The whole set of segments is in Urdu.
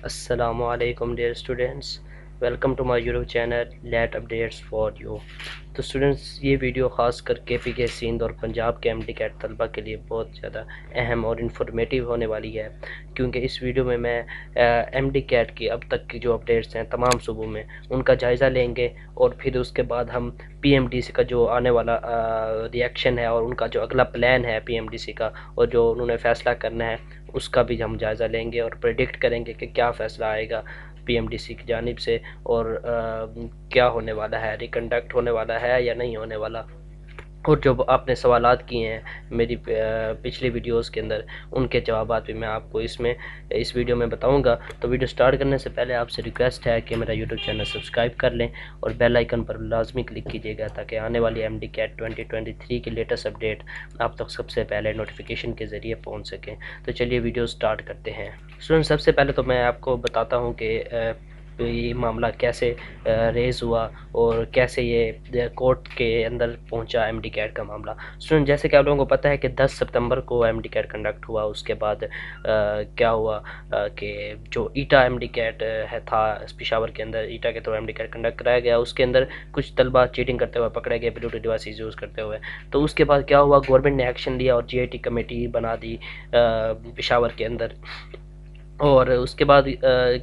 Assalamu alaikum dear students, welcome to my YouTube channel Let Updates for You. تو اسٹوڈنٹس یہ ویڈیو خاص کر کے پی کے سندھ اور پنجاب کے ایم ڈی کیٹ طلبہ کے لیے بہت زیادہ اہم اور انفارمیٹیو ہونے والی ہے، کیونکہ اس ویڈیو میں ایم ڈی کیٹ کی اب تک کی جو اپڈیٹس ہیں تمام صوبوں میں ان کا جائزہ لیں گے، اور پھر اس کے بعد ہم پی ایم ڈی سی کا جو آنے والا ریئیکشن ہے اور ان کا جو اگلا پلان ہے پی ایم ڈی سی کا اور جو انہوں نے فیصلہ کرنا ہے اس کا بھی ہم جائزہ لیں گے اور پریڈکٹ کریں گے کہ کیا فیصلہ آئے گا پی ایم ڈی سی کی جانب سے، اور کیا ہونے والا ہے، ریکنڈکٹ ہونے والا ہے یا نہیں ہونے والا۔ اور جو آپ نے سوالات کیے ہیں میری پچھلی ویڈیوز کے اندر، ان کے جوابات بھی میں آپ کو اس ویڈیو میں بتاؤں گا۔ تو ویڈیو سٹارٹ کرنے سے پہلے آپ سے ریکویسٹ ہے کہ میرا یوٹیوب چینل سبسکرائب کر لیں اور بیل آئیکن پر لازمی کلک کیجیے گا، تاکہ آنے والی ایم ڈی کیٹ 2023 کی لیٹسٹ اپڈیٹ آپ تک سب سے پہلے نوٹیفیکیشن کے ذریعے پہنچ سکیں۔ تو چلیے ویڈیو سٹارٹ کرتے ہیں۔ سب سے پہلے تو میں آپ کو بتاتا ہوں کہ یہ معاملہ کیسے ریز ہوا اور کیسے یہ کورٹ کے اندر پہنچا ایم ڈی کیٹ کا معاملہ۔ جیسے کہ آپ لوگوں کو پتہ ہے کہ 10 ستمبر کو ایم ڈی کیٹ کنڈکٹ ہوا، اس کے بعد کیا ہوا کہ جو ایٹا ایم ڈی کیٹ تھا پشاور کے اندر، ایٹا کے through M D CAT conduct کرایا گیا، اس کے اندر کچھ طلبہ چیٹنگ کرتے ہوئے پکڑے گئے بلوٹوتھ ڈیوائسز یوز کرتے ہوئے۔ تو اس کے بعد کیا ہوا، گورنمنٹ نے ایکشن لیا اور جی آئی ٹی کمیٹی بنا دی پشاور کے اندر۔ اور اس کے بعد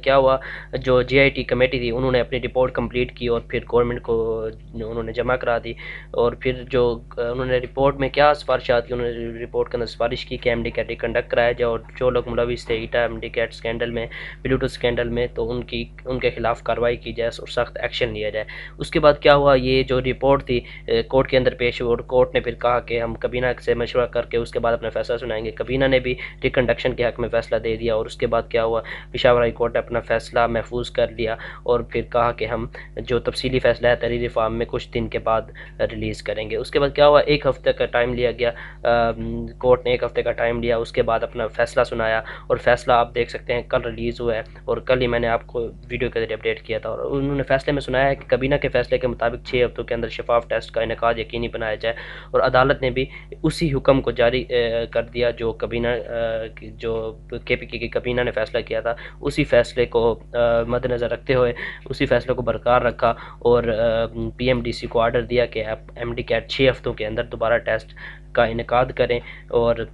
کیا ہوا، جو جے آئی ٹی کمیٹی تھی انہوں نے اپنی رپورٹ کمپلیٹ کی اور پھر گورنمنٹ کو انہوں نے جمع کرا دی۔ اور پھر جو انہوں نے رپورٹ میں کیا سفارشات کی، انہوں نے رپورٹ کے اندر سفارش کی کہ ایم ڈی کیٹ کنڈکٹ کرایا جائے، اور جو لوگ ملوث تھے ایٹا ایم ڈی کیٹ اسکینڈل میں، بلوٹوتھ اسکینڈل میں، تو ان کے خلاف کارروائی کی جائے اور سخت ایکشن لیا جائے۔ اس کے بعد کیا ہوا، یہ جو رپورٹ تھی کورٹ کے اندر پیش ہوئی اور کورٹ نے پھر کہا کہ ہم کابینہ سے مشورہ کر کے اس کے بعد اپنا فیصلہ سنائیں گے۔ کابینہ نے بھی ریکنڈکشن کے حق میں فیصلہ دے دیا، اور اس کے بعد کیا ہوا، پشاور ہائی کورٹ نے اپنا فیصلہ محفوظ کر لیا اور پھر کہا کہ ہم جو تفصیلی فیصلہ ہے تحریری فارم میں کچھ دن کے بعد ریلیز کریں گے۔ اس کے بعد کیا ہوا، ایک ہفتے کا ٹائم لیا گیا، کورٹ نے ایک ہفتے کا ٹائم لیا، اس کے بعد اپنا فیصلہ سنایا، اور فیصلہ آپ دیکھ سکتے ہیں کل ریلیز ہوا ہے، اور کل ہی میں نے آپ کو ویڈیو کے ذریعے اپڈیٹ کیا تھا۔ اور انہوں نے فیصلے میں سنایا ہے کہ کابینہ کے فیصلے کے مطابق 6 ہفتوں کے اندر شفاف ٹیسٹ کا انعقاد یقینی بنایا جائے، اور عدالت نے بھی اسی حکم کو جاری کر دیا جو کابینہ جو کے پی کے کابینہ نے فیصلہ کیا تھا، اسی فیصلے کو مد نظر رکھتے ہوئے اسی فیصلے کو برقرار رکھا، اور پی ایم ڈی سی کو آرڈر دیا کہ آپ ایم ڈی کیٹ 6 ہفتوں کے اندر دوبارہ ٹیسٹ کا انعقاد کریں، اور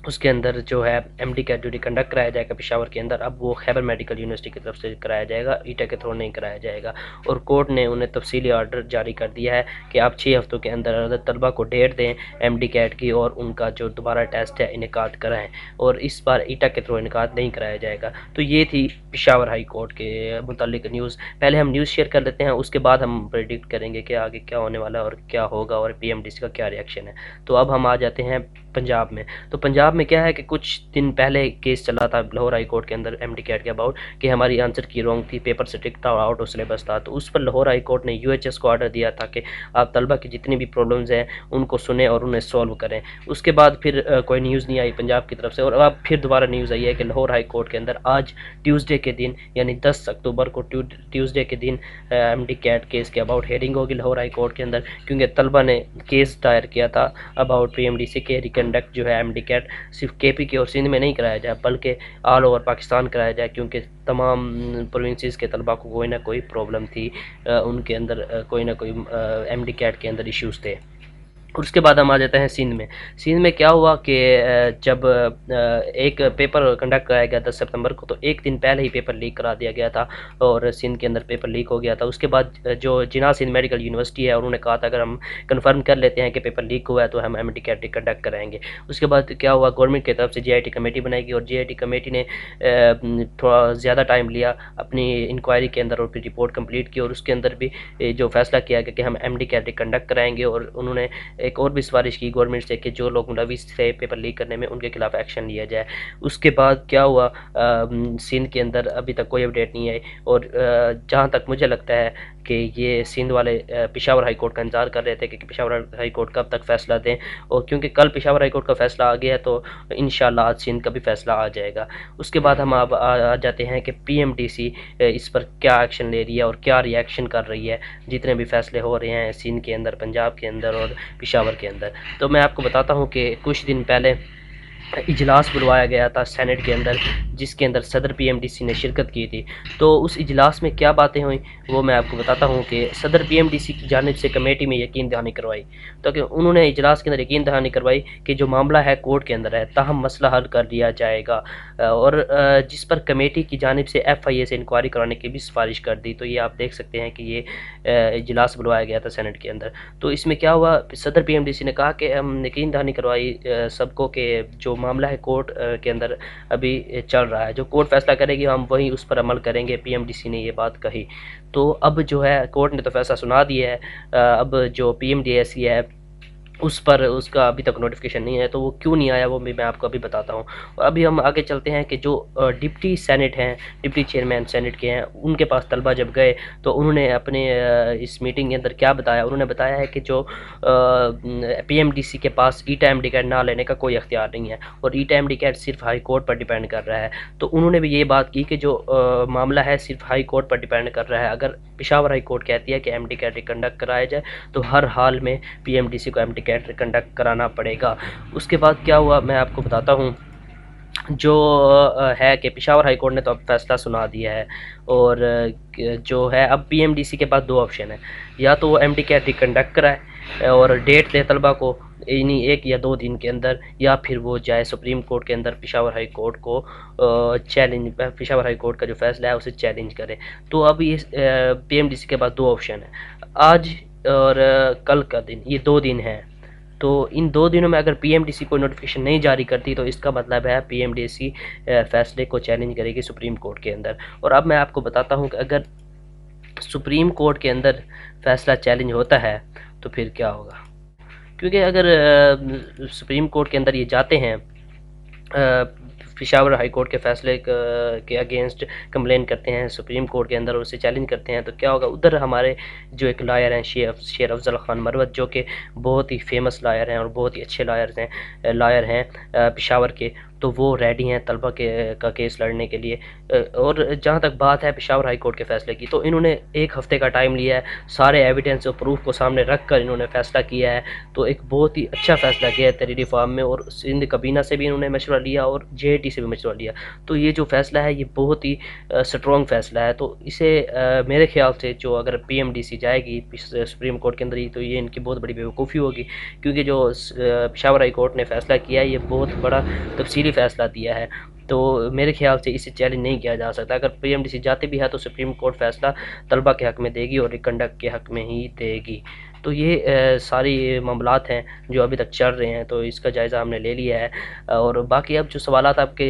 اس کے اندر جو ہے ایم ڈی کیٹ جو کنڈکٹ کرایا جائے گا پشاور کے اندر، اب وہ خیبر میڈیکل یونیورسٹی کی طرف سے کرایا جائے گا، ایٹا کے تھرو نہیں کرایا جائے گا۔ اور کورٹ نے انہیں تفصیلی آرڈر جاری کر دیا ہے کہ آپ 6 ہفتوں کے اندر طلبہ کو ڈیٹ دیں ایم ڈی کیٹ کی، اور ان کا جو دوبارہ ٹیسٹ ہے انعقاد کرائیں، اور اس بار ایٹا کے تھرو انعقاد نہیں کرایا جائے گا۔ تو یہ تھی پشاور ہائی کورٹ کے متعلق نیوز۔ پہلے ہم نیوز شیئر کر لیتے ہیں، اس کے بعد ہم پریڈکٹ کریں گے کہ آگے کیا ہونے والا ہے اور کیا ہوگا اور پی ایم ڈی سی کا کیا ریئیکشن ہے۔ تو اب ہم آ جاتے ہیں پنجاب میں۔ تو پنجاب میں کیا ہے کہ کچھ دن پہلے کیس چلا تھا لاہور ہائی کورٹ کے اندر ایم ڈی کیٹ کے اباؤٹ کہ ہماری آنسر کی رانگ تھی، پیپر سٹک تھا اور آؤٹ آف سلیبس تھا۔ تو اس پر لاہور ہائی کورٹ نے یو ایچ ایس کو آرڈر دیا تھا کہ آپ طلبہ کی جتنی بھی پرابلمز ہیں ان کو سنیں اور انہیں سولو کریں۔ اس کے بعد پھر کوئی نیوز نہیں آئی پنجاب کی طرف سے، اور اب پھر دوبارہ نیوز آئی ہے کہ لاہور ہائی کورٹ کے اندر آج ٹیوزڈے کے دن یعنی 10 اکتوبر کو ٹیوزڈے کے دن ایم ڈی کیٹ کیس کے اباؤٹ ہیئرنگ ہوگی لاہور ہائی کورٹ کے اندر، کیونکہ طلبہ نے کیس دائر کیا تھا about P M D C کے ریکنڈکٹ جو ہے ایم ڈی کیٹ صرف کے پی کے اور سندھ میں نہیں کرایا جائے بلکہ آل اوور پاکستان کرایا جائے، کیونکہ تمام پروونسز کے طلبہ کو کوئی نہ کوئی پرابلم تھی، ان کے اندر کوئی نہ کوئی ایم ڈی کیٹ کے اندر ایشوز تھے۔ اور اس کے بعد ہم آ جاتے ہیں سندھ میں۔ سندھ میں کیا ہوا کہ جب ایک پیپر کنڈکٹ کرایا گیا 10 ستمبر کو، تو ایک دن پہلے ہی پیپر لیک کرا دیا گیا تھا اور سندھ کے اندر پیپر لیک ہو گیا تھا۔ اس کے بعد جو جناح سندھ میڈیکل یونیورسٹی ہے انہوں نے کہا تھا اگر ہم کنفرم کر لیتے ہیں کہ پیپر لیک ہوا ہے تو ہم ایم ڈی کیٹ کنڈکٹ کرائیں گے۔ اس کے بعد کیا ہوا، گورنمنٹ کی طرف سے جے آئی ٹی کمیٹی بنائی گئی، اور جے آئی ٹی کمیٹی نے تھوڑا زیادہ ٹائم لیا اپنی انکوائری کے اندر اور پھر رپورٹ کمپلیٹ کی، اور اس کے اندر بھی جو فیصلہ کیا گیا کہ ہم ایم ڈی کیٹ کنڈکٹ کرائیں گے، اور انہوں نے ایک اور بھی سفارش کی گورنمنٹ سے کہ جو لوگ ملوث تھے پیپر لیک کرنے میں ان کے خلاف ایکشن لیا جائے۔ اس کے بعد کیا ہوا، سندھ کے اندر ابھی تک کوئی اپڈیٹ نہیں آئی، اور جہاں تک مجھے لگتا ہے کہ یہ سندھ والے پشاور ہائی کورٹ کا انتظار کر رہے تھے کہ پشاور ہائی کورٹ کب تک فیصلہ دیں، اور کیونکہ کل پشاور ہائی کورٹ کا فیصلہ آ گیا ہے تو انشاءاللہ آج سندھ کا بھی فیصلہ آ جائے گا۔ اس کے بعد ہم اب آ جاتے ہیں کہ پی ایم ڈی سی اس پر کیا ایکشن لے رہی ہے اور کیا ری ایکشن کر رہی ہے جتنے بھی فیصلے ہو رہے ہیں سندھ کے اندر، پنجاب کے اندر اور پشاور کے اندر۔ تو میں آپ کو بتاتا ہوں کہ کچھ دن پہلے اجلاس بلوایا گیا تھا سینٹ کے اندر، جس کے اندر صدر پی ایم ڈی سی نے شرکت کی تھی۔ تو اس اجلاس میں کیا باتیں ہوئیں وہ میں آپ کو بتاتا ہوں کہ صدر پی ایم ڈی سی کی جانب سے کمیٹی میں یقین دہانی کروائی، تو کہ انہوں نے اجلاس کے اندر یقین دہانی کروائی کہ جو معاملہ ہے کورٹ کے اندر ہے، تاہم مسئلہ حل کر لیا جائے گا، اور جس پر کمیٹی کی جانب سے ایف آئی اے سے انکوائری کرانے کی بھی سفارش کر دی۔ تو یہ آپ دیکھ سکتے ہیں کہ یہ اجلاس بلوایا گیا تھا سینٹ کے اندر۔ تو اس میں کیا ہوا، صدر پی ایم ڈی سی نے کہا کہ ہم یقین دہانی کروائی سب کو کہ جو معاملہ ہے کورٹ کے اندر ابھی چل رہا ہے، جو کورٹ فیصلہ کرے گی ہم وہی اس پر عمل کریں گے۔ پی ایم ڈی سی نے یہ بات کہی۔ تو اب جو ہے کورٹ نے تو فیصلہ سنا دیا ہے، اب جو P M D S C ہے اس پر اس کا ابھی تک نوٹیفیکیشن نہیں ہے، تو وہ کیوں نہیں آیا وہ بھی میں آپ کو ابھی بتاتا ہوں۔ اور ابھی ہم آگے چلتے ہیں کہ جو ڈپٹی سینٹ ہیں، ڈپٹی چیئرمین سینٹ کے ہیں، ان کے پاس طلبہ جب گئے تو انہوں نے اپنے اس میٹنگ کے اندر کیا بتایا، انہوں نے بتایا ہے کہ جو پی ایم ڈی سی کے پاس ای ٹائم ٹکٹ نہ لینے کا کوئی اختیار نہیں ہے، اور ای ٹائم ٹکٹ صرف ہائی کورٹ پر ڈیپینڈ کر رہا ہے۔ تو انہوں نے بھی یہ بات کی کہ جو معاملہ ہے صرف ہائی کورٹ پر ڈیپینڈ کر رہا ہے، اگر پشاور ہائی کورٹ کہتی ہے کہ ایم ٹکٹ کنڈکٹ کرایا جائے تو ہر حال میں پی ایم ڈی سی کو ایم ٹکٹ کنڈکٹ کرانا پڑے گا۔ اس کے بعد کیا ہوا میں آپ کو بتاتا ہوں، جو ہے کہ پشاور ہائی کورٹ نے تو اب فیصلہ سنا دیا ہے، اور جو ہے اب پی ایم ڈی سی کے پاس دو آپشن ہیں، یا تو وہ ایم ٹی کے کنڈکٹ کرائے اور ڈیٹ دے طلبہ کو یعنی 1 یا 2 دن کے اندر، یا پھر وہ جائے سپریم کورٹ کے اندر پشاور ہائی کورٹ کو پشاور ہائی کورٹ کا جو فیصلہ ہے اسے چیلنج کرے۔ تو اب یہ پی ایم ڈی سی کے پاس دو آپشن ہیں، آج اور کل کا دن، یہ 2 دن ہیں۔ تو ان 2 دنوں میں اگر پی ایم ڈی سی کوئی نوٹیفیکیشن نہیں جاری کرتی تو اس کا مطلب ہے پی ایم ڈی سی فیصلے کو چیلنج کرے گی سپریم کورٹ کے اندر۔ اور اب میں آپ کو بتاتا ہوں کہ اگر سپریم کورٹ کے اندر فیصلہ چیلنج ہوتا ہے تو پھر کیا ہوگا، کیونکہ اگر سپریم کورٹ کے اندر یہ جاتے ہیں، پشاور ہائی کورٹ کے فیصلے کے اگینسٹ کمپلین کرتے ہیں سپریم کورٹ کے اندر اور اسے چیلنج کرتے ہیں، تو کیا ہوگا، ادھر ہمارے جو ایک لائر ہیں شیر افضل خان مروت، جو کہ بہت ہی فیمس لائر ہیں اور بہت ہی اچھے لائر ہیں پشاور کے، تو وہ ریڈی ہیں طلبہ کا کیس لڑنے کے لیے۔ اور جہاں تک بات ہے پشاور ہائی کورٹ کے فیصلے کی، تو انہوں نے 1 ہفتے کا ٹائم لیا ہے، سارے ایویڈنس اور پروف کو سامنے رکھ کر انہوں نے فیصلہ کیا ہے۔ تو ایک بہت ہی اچھا فیصلہ کیا ہے تحریری فارم میں، اور سندھ کابینہ سے بھی انہوں نے مشورہ لیا اور جے ٹی سے بھی مشورہ لیا۔ تو یہ جو فیصلہ ہے یہ بہت ہی سٹرونگ فیصلہ ہے، تو اسے میرے خیال سے جو اگر پی ایم ڈی سی جائے گی سپریم کورٹ کے اندر ہی، تو یہ ان کی بہت بڑی بیوقوفی ہوگی، کیونکہ جو پشاور ہائی کورٹ نے فیصلہ کیا ہے یہ بہت بڑا تفصیلی فیصلہ دیا ہے۔ تو میرے خیال سے اسے چیلنج نہیں کیا جا سکتا، اگر پی ایم ڈی سی جاتے بھی ہے تو سپریم کورٹ فیصلہ طلبہ کے حق میں دے گی اور ریکنڈکٹ کے حق میں ہی دے گی۔ تو یہ ساری معاملات ہیں جو ابھی تک چل رہے ہیں، تو اس کا جائزہ ہم نے لے لیا ہے۔ اور باقی اب جو سوالات آپ کے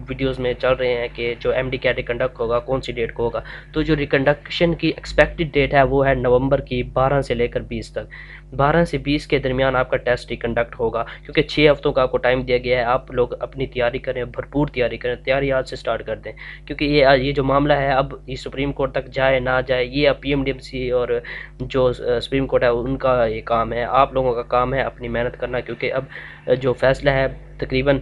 ویڈیوز میں چل رہے ہیں کہ جو ایم ڈی کیٹ ریکنڈکٹ ہوگا کون سی ڈیٹ کو ہوگا، تو جو ریکنڈکشن کی ایکسپیکٹڈ ڈیٹ ہے وہ ہے نومبر کی 12 سے لے کر 20 تک، 12 سے 20 کے درمیان آپ کا ٹیسٹ ریکنڈکٹ ہوگا، کیونکہ 6 ہفتوں کا آپ کو ٹائم دیا گیا ہے۔ آپ لوگ اپنی تیاری کریں، بھرپور تیاری کریں، تیاری آج سے سٹارٹ کر دیں، کیونکہ یہ جو معاملہ ہے اب یہ سپریم کورٹ تک جائے نہ جائے، یہ اب پی ایم ڈی سی اور جو سپریم کورٹ ہے ان کا یہ کام ہے، آپ لوگوں کا کام ہے اپنی محنت کرنا، کیونکہ اب جو فیصلہ ہے تقریباً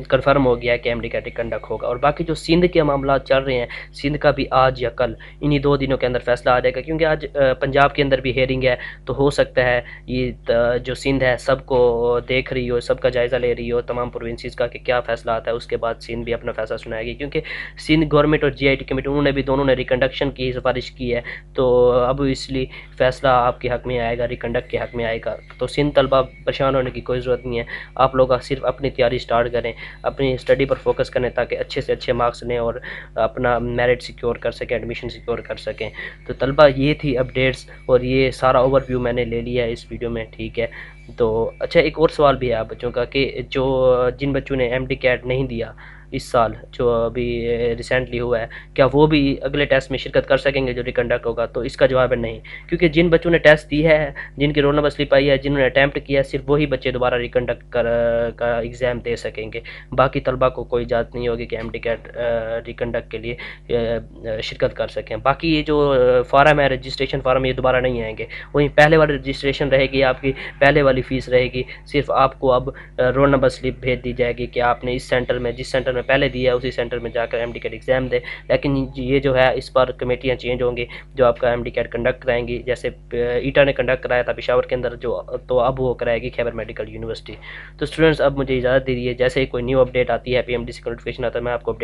کنفرم ہو گیا ہے کہ ایم ڈی کیٹ کنڈکٹ ہوگا۔ اور باقی جو سندھ کے معاملات چل رہے ہیں، سندھ کا بھی آج یا کل انہی 2 دنوں کے اندر فیصلہ آ جائے گا، کیونکہ آج پنجاب کے اندر بھی ہیئرنگ ہے، تو ہو سکتا ہے یہ جو سندھ ہے سب کو دیکھ رہی ہو، سب کا جائزہ لے رہی ہو تمام پروونسز کا کہ کیا فیصلہ آتا ہے، اس کے بعد سندھ بھی اپنا فیصلہ سنائے گی، کیونکہ سندھ گورنمنٹ اور جی آئی ٹی کمیٹی انہوں نے بھی دونوں نے ریکنڈکشن کی سفارش کی ہے، تو اب اس لیے فیصلہ آپ کے حق میں آئے گا، ریکنڈکٹ کے حق میں آئے گا۔ تو سندھ طلبہ پریشان ہونے کی کوئی ضرورت نہیں ہے، آپ لوگ صرف اپنی تیاری سٹارٹ کریں، اپنی اسٹڈی پر فوکس کریں تاکہ اچھے سے اچھے مارکس لیں اور اپنا میرٹ سیکیور کر سکیں، ایڈمیشن سیکیور کر سکیں۔ تو طلبہ یہ تھی اپڈیٹس اور یہ سارا اوور ویو میں نے لے لیا ہے اس ویڈیو میں، ٹھیک ہے۔ تو اچھا ایک اور سوال بھی ہے آپ بچوں کا کہ جو جن بچوں نے ایم ڈی کیٹ نہیں دیا اس سال جو ابھی ریسنٹلی ہوا ہے، کیا وہ بھی اگلے ٹیسٹ میں شرکت کر سکیں گے جو ریکنڈکٹ ہوگا؟ تو اس کا جواب ہے نہیں، کیونکہ جن بچوں نے ٹیسٹ دی ہے، جن کی رول نمبر سلپ آئی ہے، جنہوں نے اٹیمپٹ کیا ہے، صرف وہی بچے دوبارہ ریکنڈکٹ کا ایگزام دے سکیں گے، باقی طلبہ کو کوئی اجازت نہیں ہوگی کہ ایم ڈی کیٹ ریکنڈکٹ کے لیے شرکت کر سکیں۔ باقی یہ جو فارم ہے رجسٹریشن فارم، یہ دوبارہ نہیں آئیں گے، وہیں پہلے والی رجسٹریشن رہے گی، آپ کی پہلے والی فیس رہے گی، صرف آپ کو اب رول نمبر سلپ بھیج دی جائے گی کہ آپ نے اس سینٹر میں جس سینٹر میں پہلے دیا ہے اسی سینٹر میں جا کر ایم ڈی کیٹ ایگزام دے، لیکن یہ جو ہے اس بار کمیٹیاں چینج ہوں گی جو آپ کا ایم ڈی کیٹ کنڈکٹ کرائیں گی، جیسے ایٹا نے کنڈکٹ کرایا تھا پشاور کے اندر، جو تو اب وہ کرائے گی خیبر میڈیکل یونیورسٹی۔ تو اسٹوڈنٹس اب مجھے اجازت دے دیجیے، جیسے ہی کوئی نیو اپڈیٹ آتی ہے پی ایم ڈی سی کا نوٹیفیکیشن آتا ہے میں آپ کو